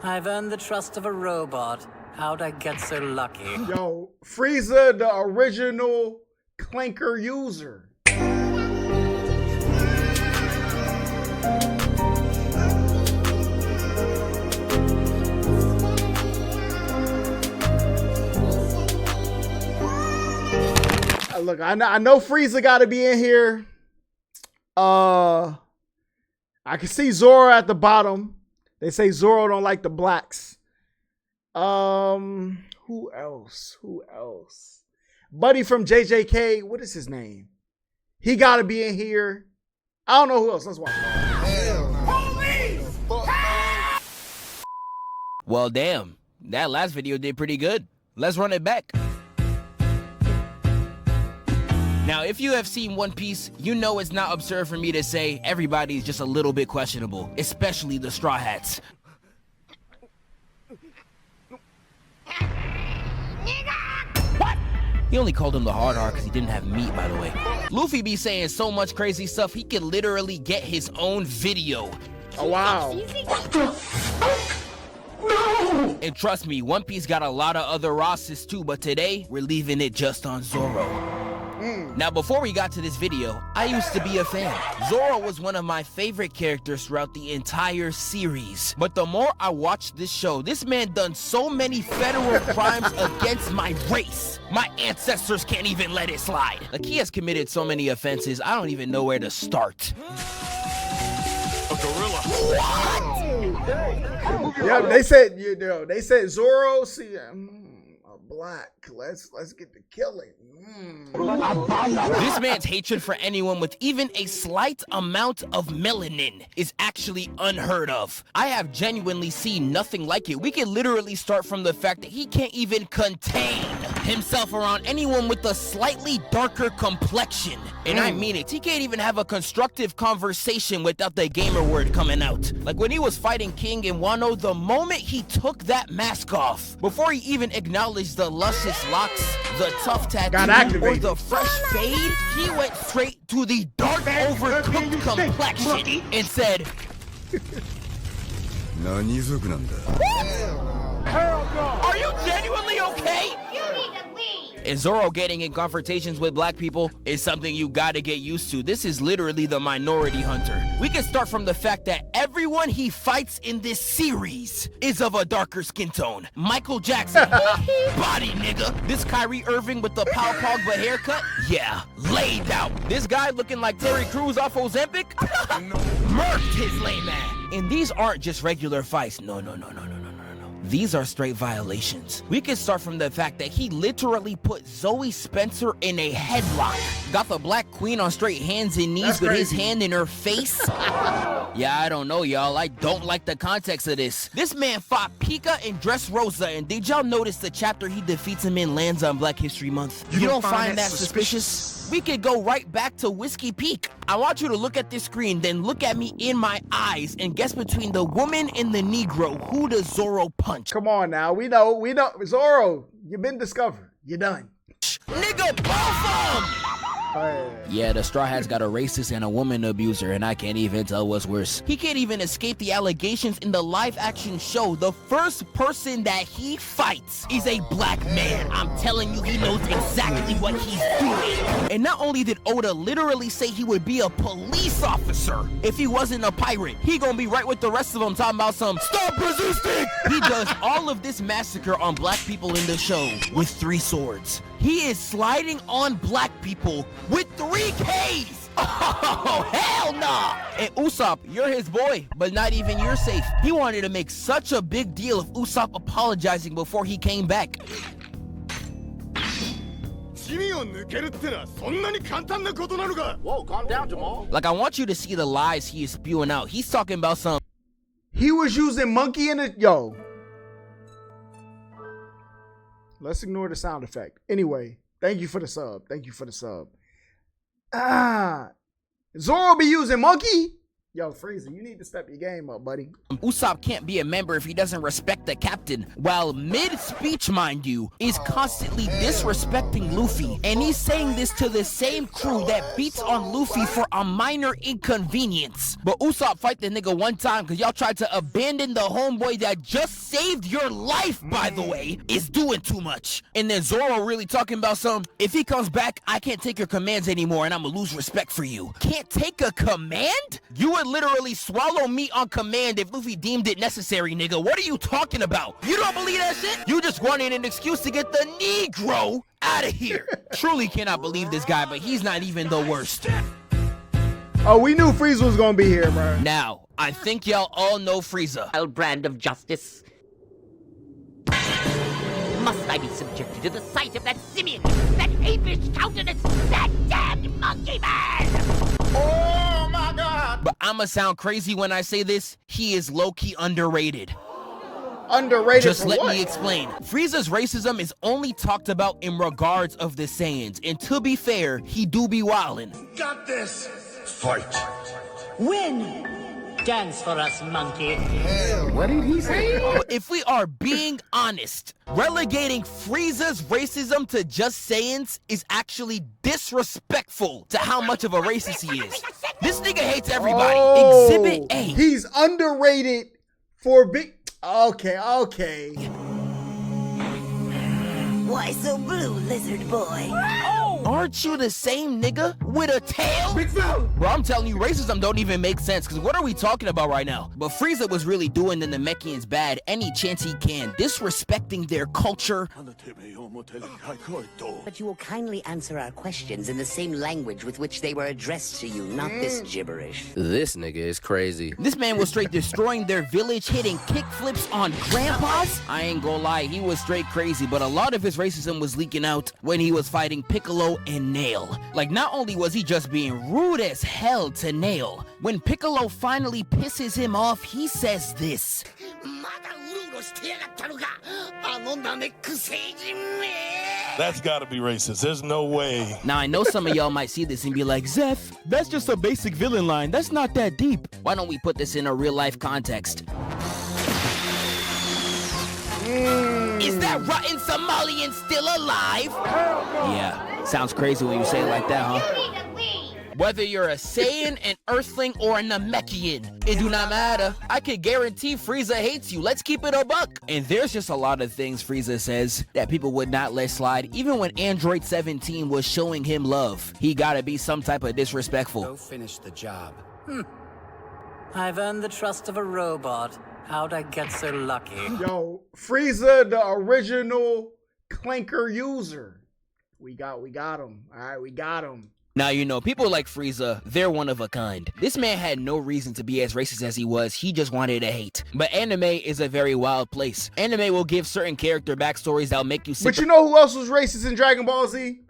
I've earned the trust of a robot. How'd I get so lucky? Yo, Frieza, the original clanker user. Look, I know Frieza got to be in here. I can see Zoro at the bottom. They say Zoro don't like the blacks. Who else? Who else? Buddy from JJK. What is his name? He got to be in here. I don't know who else. Let's watch. Well, damn. That last video did pretty good. Let's run it back. Now, if you have seen One Piece, you know it's not absurd for me to say everybody's just a little bit questionable, especially the Straw Hats. What? He only called him the hard R because he didn't have meat, by the way. Luffy be saying so much crazy stuff, he could literally get his own video. Oh, wow. No! And trust me, One Piece got a lot of other Rosses too, but today, we're leaving it just on Zoro. Now, before we got to this video, I used to be a fan. Zoro was one of my favorite characters throughout the entire series. But the more I watched this show, this man done so many federal crimes against my race. My ancestors can't even let it slide. Like, he has committed so many offenses, I don't even know where to start. A gorilla. What? Yeah, they said Zoro, see, black. Let's get the killing. This man's hatred for anyone with even a slight amount of melanin is actually unheard of. I have genuinely seen nothing like it. We can literally start from the fact that he can't even contain himself around anyone with a slightly darker complexion. And I mean it. He can't even have a constructive conversation without the gamer word coming out. Like when he was fighting King in Wano, the moment he took that mask off, before he even acknowledged the luscious locks, the tough tattoo, or the fresh fade, he went straight to the dark, overcooked complexion and said, "Are you genuinely okay?" You need to leave. And Zoro getting in confrontations with black people is something you gotta get used to. This is literally the minority hunter. We can start from the fact that everyone he fights in this series is of a darker skin tone. Michael Jackson, body nigga. This Kyrie Irving with the Paul Pogba haircut, yeah, laid out. This guy looking like Terry Crews off Ozempic, murked his lame ass. And these aren't just regular fights. No. These are straight violations. We can start from the fact that he literally put Zoe Spencer in a headlock. Got the Black Queen on straight hands and knees with his hand in her face. Yeah, I don't know, y'all. I don't like the context of this. This man fought Pika and Dressrosa, and did y'all notice the chapter he defeats him in lands on Black History Month? You don't find that suspicious? We could go right back to Whiskey Peak. I want you to look at this screen, then look at me in my eyes and guess between the woman and the Negro, who does Zoro punch? Come on now, we know. Zoro, you've been discovered. You're done. Nigga, both of them! Yeah, the Straw Hat's got a racist and a woman abuser, and I can't even tell what's worse. He can't even escape the allegations in the live-action show. The first person that he fights is a black man. I'm telling you, he knows exactly what he's doing. And not only did Oda literally say he would be a police officer if he wasn't a pirate, he gonna be right with the rest of them talking about some stop resisting. He does all of this massacre on black people in the show with 3 swords. He is sliding on black people with 3 Ks. Oh, hell nah. And Usopp, you're his boy, but not even you're safe. He wanted to make such a big deal of Usopp apologizing before he came back. Whoa, calm down, Jamal. Like, I want you to see the lies he is spewing out. He's talking about some... He was using monkey in it. Yo. Let's ignore the sound effect. Anyway, thank you for the sub. Zoro be using monkey? Yo, Frieza, you need to step your game up, buddy. Usopp can't be a member if he doesn't respect the captain, while mid-speech, mind you, is constantly disrespecting Luffy. And he's saying this to the same crew that beats on Luffy for a minor inconvenience. But Usopp fight the nigga one time because y'all tried to abandon the homeboy that just saved your life, by the way, is doing too much. And then Zoro really talking about some, if he comes back, I can't take your commands anymore and I'm gonna lose respect for you. Can't take a command? You would literally swallow meat on command if Luffy deemed it necessary, nigga. What are you talking about? You don't believe that shit? You just wanted an excuse to get the Negro out of here. Truly cannot believe this guy, but he's not even the worst. Oh, we knew Frieza was gonna be here, bro. Now, I think y'all all know Frieza. El brand of justice. Must I be subjected to the sight of that simian, that apish countenance, that damned monkey man? Oh my God! But I'ma sound crazy when I say this, he is low-key underrated. Underrated Just for let what? me explain. Frieza's racism is only talked about in regards of the Saiyans, and to be fair, he do be wildin'. Got this! Fight! Win! Dance for us, monkey. What did he say? But if we are being honest, relegating Frieza's racism to just Saiyans is actually disrespectful to how much of a racist he is. This nigga hates everybody. Oh, Exhibit A. He's underrated for big. Okay. Why so blue, lizard boy? Aren't you the same nigga with a tail? Big fella! Bro, I'm telling you, racism don't even make sense, because what are we talking about right now? But Frieza was really doing the Namekians bad any chance he can, disrespecting their culture. But you will kindly answer our questions in the same language with which they were addressed to you, not this gibberish. This nigga is crazy. This man was straight destroying their village, hitting kickflips on grandpas. I ain't gonna lie, he was straight crazy, but a lot of his racism was leaking out when he was fighting Piccolo and Nail. Like, not only was he just being rude as hell to Nail, when Piccolo finally pisses him off, he says this. That's gotta be racist. There's no way. Now, I know some of y'all might see this and be like, Zeph, that's just a basic villain line. That's not that deep. Why don't we put this in a real life context? Is that rotten Somalian still alive? Yeah, sounds crazy when you say it like that, huh? Whether you're a Saiyan, an Earthling, or a Namekian, it do not matter. I can guarantee Frieza hates you. Let's keep it a buck. And there's just a lot of things Frieza says that people would not let slide, even when Android 17 was showing him love. He gotta be some type of disrespectful. Go finish the job. I've earned the trust of a robot. How'd I get so lucky? Yo, Frieza, the original clanker user. We got him. All right, we got him. Now, you know, people like Frieza, they're one of a kind. This man had no reason to be as racist as he was. He just wanted to hate. But anime is a very wild place. Anime will give certain character backstories that'll make you sick. But you know who else was racist in Dragon Ball Z?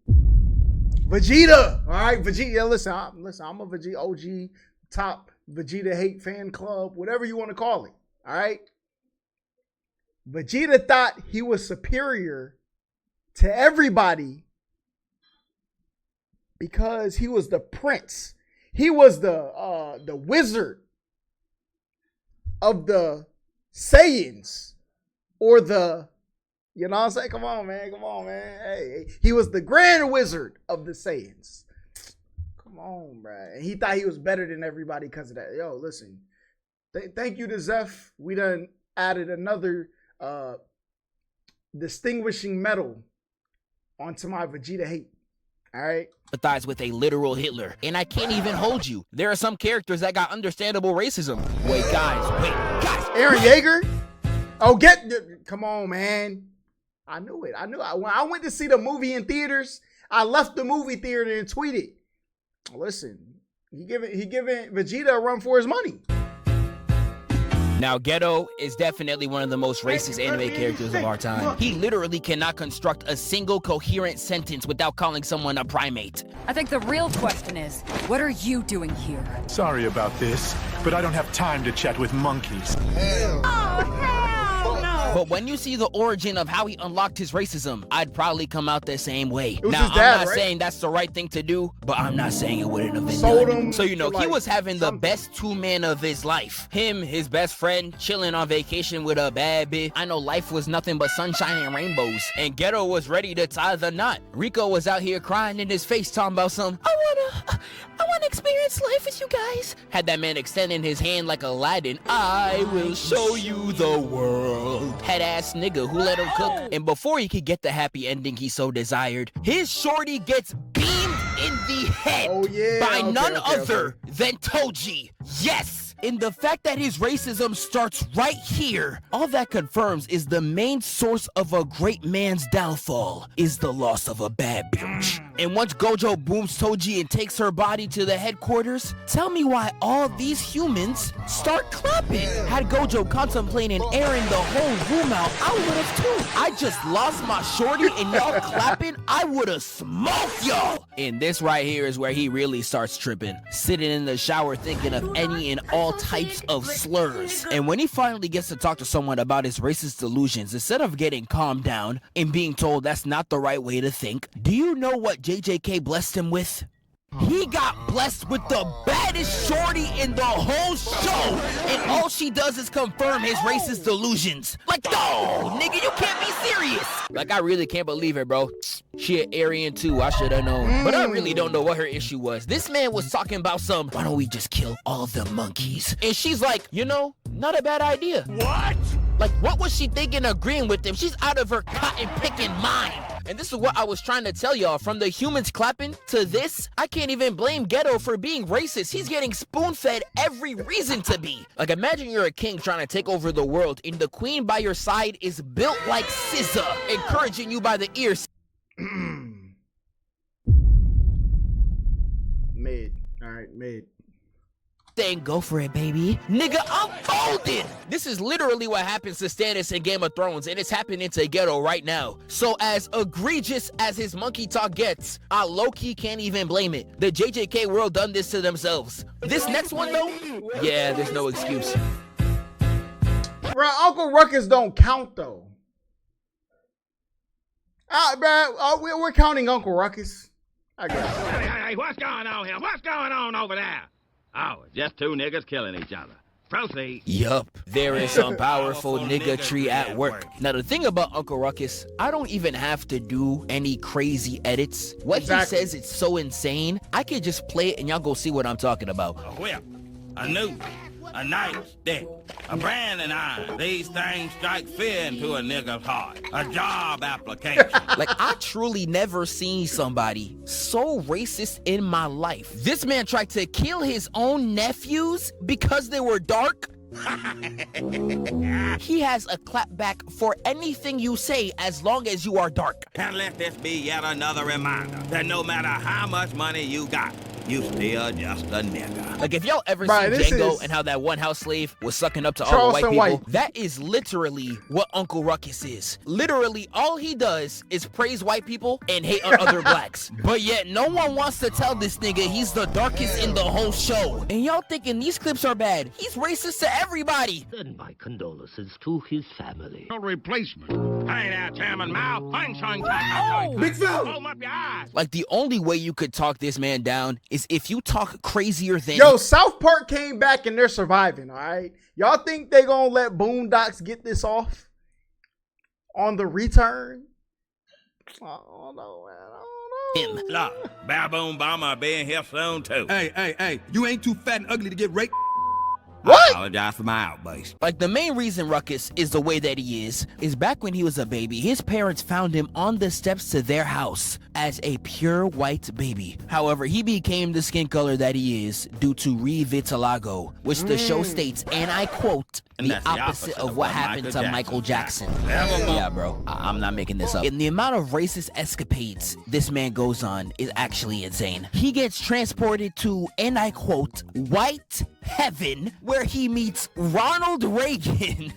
Vegeta. All right, Vegeta. Yeah, listen, I'm a Vegeta OG top Vegeta hate fan club, whatever you want to call it. All right. Vegeta thought he was superior to everybody because he was the prince. He was the wizard of the Saiyans, or the, you know what I'm saying? Come on, man. Hey, he was the grand wizard of the Saiyans. Come on, bro. And he thought he was better than everybody because of that. Yo, listen. Thank you to Zeph. We done added another distinguishing medal onto my Vegeta hate. All right. Empathize with a literal Hitler. And I can't even hold you. There are some characters that got understandable racism. Wait, guys. Aaron Yeager? Oh, come on, man. I knew it. When I went to see the movie in theaters, I left the movie theater and tweeted, listen, he giving Vegeta a run for his money. Now, Geto is definitely one of the most racist anime characters of our time. He literally cannot construct a single coherent sentence without calling someone a primate. I think the real question is, what are you doing here? Sorry about this, but I don't have time to chat with monkeys. But But when you see the origin of how he unlocked his racism, I'd probably come out the same way. It was Now, his dad, I'm not right? saying that's the right thing to do, but I'm not saying it wouldn't have been Sold done. him So, you know, for, he like, was having the something. best 2 men of his life. Him, his best friend, chilling on vacation with a bad bitch. I know life was nothing but sunshine and rainbows. And Geto was ready to tie the knot. Rico was out here crying in his face, talking about I wanna experience life with you guys. Had that man extending his hand like Aladdin. I will show you the world. Head ass nigga who let him cook. And before he could get the happy ending he so desired, his shorty gets beamed in the head by none other than Toji. Yes! And the fact that his racism starts right here, all that confirms is the main source of a great man's downfall is the loss of a bad bitch. And once Gojo booms Toji and takes her body to the headquarters, tell me why all these humans start clapping. Had Gojo contemplating airing the whole room out, I would have too. I just lost my shorty and y'all clapping, I would have smoked y'all. And this right here is where he really starts tripping. Sitting in the shower thinking of any and all types of slurs. And when he finally gets to talk to someone about his racist delusions, instead of getting calmed down and being told that's not the right way to think, do you know what JJK blessed him with? He got blessed with the baddest shorty in the whole show, and all she does is confirm his racist delusions. Like, no, nigga, you can't be serious. Like, I really can't believe it, bro. She an Aryan too, I should have known. But I really don't know what her issue was. This man was talking about why don't we just kill all the monkeys? And she's like, you know, not a bad idea. What? Like, what was she thinking agreeing with him? She's out of her cotton-picking mind. And this is what I was trying to tell y'all. From the humans clapping to this, I can't even blame Geto for being racist. He's getting spoon-fed every reason to be. Like, imagine you're a king trying to take over the world, and the queen by your side is built like SZA, encouraging you by the ears. Mid. All right, mid. Saying, go for it, baby. Nigga, I'm folded. This is literally what happens to Stannis in Game of Thrones, and it's happening to Geto right now. So as egregious as his monkey talk gets, I low-key can't even blame it. The JJK world done this to themselves. This next one, though, yeah, there's no excuse. Bro, Uncle Ruckus don't count, though. Bro, we're counting Uncle Ruckus. I guess. Hey, what's going on here? What's going on over there? Oh, just 2 niggas killing each other. Proceed. Yup, there is some powerful niggatry at work. Now, the thing about Uncle Ruckus, I don't even have to do any crazy edits. What he says, it's so insane, I could just play it and y'all go see what I'm talking about. A whip, a noose, a knife, stick, a branding iron. These things strike fear into a nigga's heart. A job application. Like, I truly never seen somebody so racist in my life. This man tried to kill his own nephews because they were dark. He has a clapback for anything you say as long as you are dark. And let this be yet another reminder that no matter how much money you got, you still just a nigga. Like, if y'all ever seen Django and how that one house slave was sucking up to all the white people, that is literally what Uncle Ruckus is. Literally, all he does is praise white people and hate on other blacks. But yet, no one wants to tell this nigga he's the darkest in the whole show. And y'all thinking these clips are bad. He's racist to everybody. Send my condolences to his family. No replacement. Hey now, Chairman Mao. Big fella. Hold up your eyes. Like, the only way you could talk this man down is if you talk crazier than... Yo, South Park came back and they're surviving, all right? Y'all think they gonna let Boondocks get this off on the return? I don't know, man. I don't know. Look, Baboon Bomber being here soon, too. Hey, you ain't too fat and ugly to get raped. What? I apologize for my outburst. Like, the main reason Ruckus is the way that he is back when he was a baby, his parents found him on the steps to their house as a pure white baby. However, he became the skin color that he is due to revitiligo, which the show states, and I quote, the opposite of what happened to Michael Jackson. Yeah, bro, I'm not making this up. And the amount of racist escapades this man goes on is actually insane. He gets transported to, and I quote, white heaven, where he meets Ronald Reagan.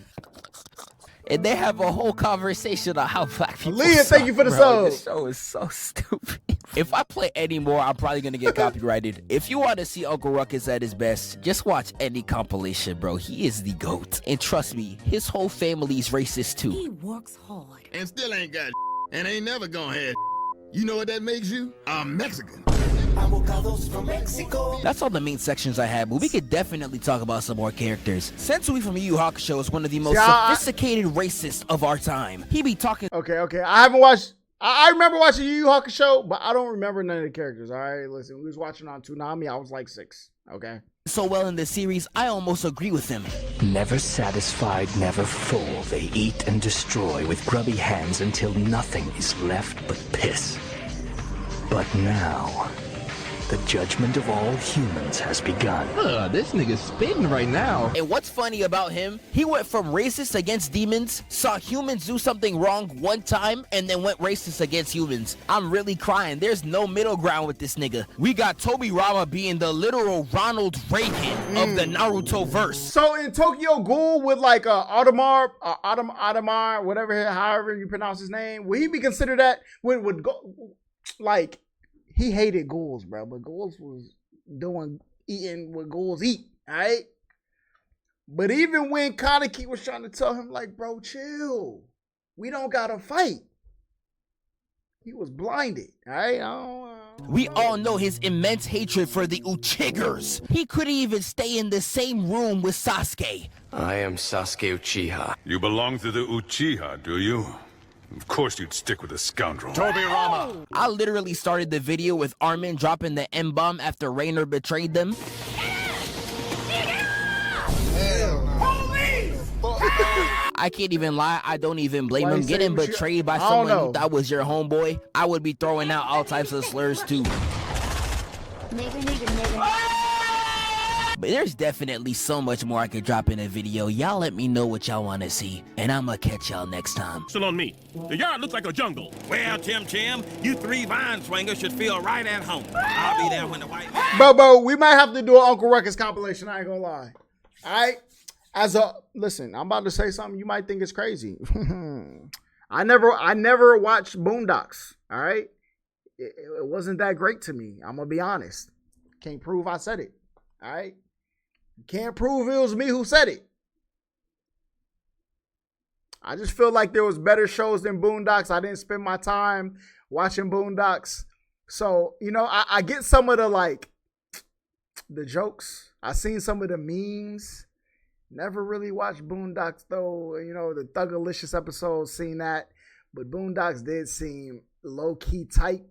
And they have a whole conversation on how black people Leah, suck, thank you for the bro. sub. This show is so stupid. If I play any more, I'm probably gonna get copyrighted. If you want to see Uncle Ruckus at his best, just watch any compilation, bro. He is the GOAT. And trust me, his whole family's racist too. He works hard. And still ain't got and ain't never gonna have. You know what that makes you? A Mexican. That's all the main sections I had, but we could definitely talk about some more characters. Sensui from Yu Yu Hakusho is one of the most sophisticated racists of our time. He be talking. Okay. I haven't watched. I remember watching Yu Yu Hakusho, but I don't remember none of the characters. All right, listen, we was watching on Toonami. I was like 6. Okay. So well in this series, I almost agree with him. Never satisfied, never full, they eat and destroy with grubby hands until nothing is left but piss. But now, the judgment of all humans has begun. This nigga's spitting right now. And what's funny about him, he went from racist against demons, saw humans do something wrong one time, and then went racist against humans. I'm really crying. There's no middle ground with this nigga. We got Tobirama being the literal Ronald Reagan of the Naruto verse. So in Tokyo Ghoul with like Audemars, whatever, however you pronounce his name, would he be considered that? Would go like? He hated ghouls, bro, but ghouls was eating what ghouls eat, all right? But even when Kaneki was trying to tell him, like, bro, chill. We don't gotta fight. He was blinded, all right? We all know his immense hatred for the Uchigers. He couldn't even stay in the same room with Sasuke. I am Sasuke Uchiha. You belong to the Uchiha, do you? Of course you'd stick with a scoundrel. Tobirama. I literally started the video with Armin dropping the M-bomb after Rainer betrayed them. I can't even lie, I don't even blame him. Getting betrayed by someone you thought was your homeboy, I would be throwing out all types of slurs too. But there's definitely so much more I could drop in a video. Y'all let me know what y'all want to see, and I'ma catch y'all next time. Still on me. The yard looks like a jungle. Well, Tim, you 3 vine swingers should feel right at home. I'll be there when the white... Bro, we might have to do an Uncle Ruckus compilation, I ain't gonna lie. All right? Listen, I'm about to say something you might think is crazy. I never watched Boondocks, all right? It wasn't that great to me, I'm gonna be honest. Can't prove I said it, all right? Can't prove it was me who said it. I just feel like there was better shows than Boondocks. I didn't spend my time watching Boondocks. So, I get some of the jokes. I seen some of the memes. Never really watched Boondocks though. The Thugalicious episodes, seen that. But Boondocks did seem low-key tight.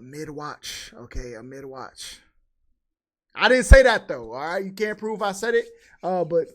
Mid-watch. Okay, a mid-watch. I didn't say that though, all right? You can't prove I said it. But